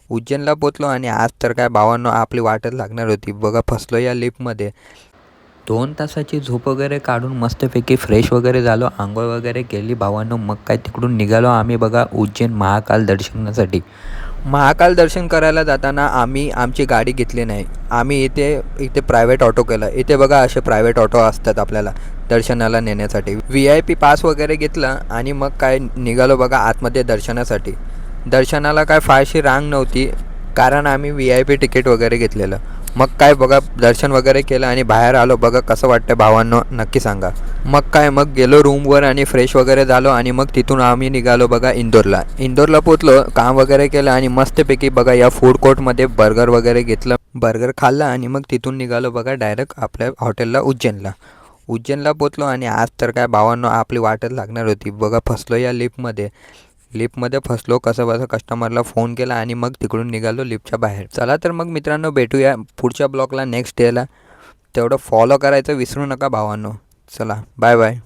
उज्जैनला पोचलो आणि आज तर काय भावांनो आपली वाटच लागणार होती. बघा फसलो या लिफ्टमध्ये. 2 तासाची झोप वगैरे काढून मस्तपैकी फ्रेश वगैरे झालो, अंघोळ वगैरे केली भावांनो. मग काय तिकडून निघालो आम्ही बघा उज्जैन महाकाल दर्शनासाठी. महाकाल दर्शन करायला जाताना आम्ही आमची गाडी घेतली नाही. आम्ही इथे प्रायव्हेट ऑटो केलं. इथे बघा असे प्रायव्हेट ऑटो असतात आपल्याला दर्शनाला नेण्यासाठी. VIP पास वगैरे घेतला आणि मग काय निघालो बघा आतमध्ये दर्शनासाठी. दर्शनाला काय फारशी रांग नव्हती कारण आम्ही VIP तिकीट वगैरे घेतलेलं. मग काय बघा दर्शन वगैरे केलं आणि बाहेर आलो. बघा कसं वाटतं भावांनो नक्की सांगा. मग गेलो रूमवर आणि फ्रेश वगैरे झालो आणि मग तिथून आम्ही निघालो बघा इंदोरला पोचलो, काम वगैरे केलं आणि मस्तपैकी बघा या फूड कोर्टमध्ये बर्गर वगैरे घेतलं. बर्गर खाल्ला आणि मग तिथून निघालो बघा डायरेक्ट आपल्या हॉटेलला उज्जैनला पोचलो आणि आज तर काय भावांनो आपली वाटच लागणार होती. बघा फसलो या लिफ्टमध्ये फसलो. कसं कस्टमरला फोन केला आणि मग तिकडून निघालो लिफ्टच्या बाहेर. चला तर मग मित्रांनो भेटूया पुढच्या ब्लॉगला नेक्स्ट डेला. तेवढं फॉलो करायचं विसरू नका भावांनो. चला बाय बाय.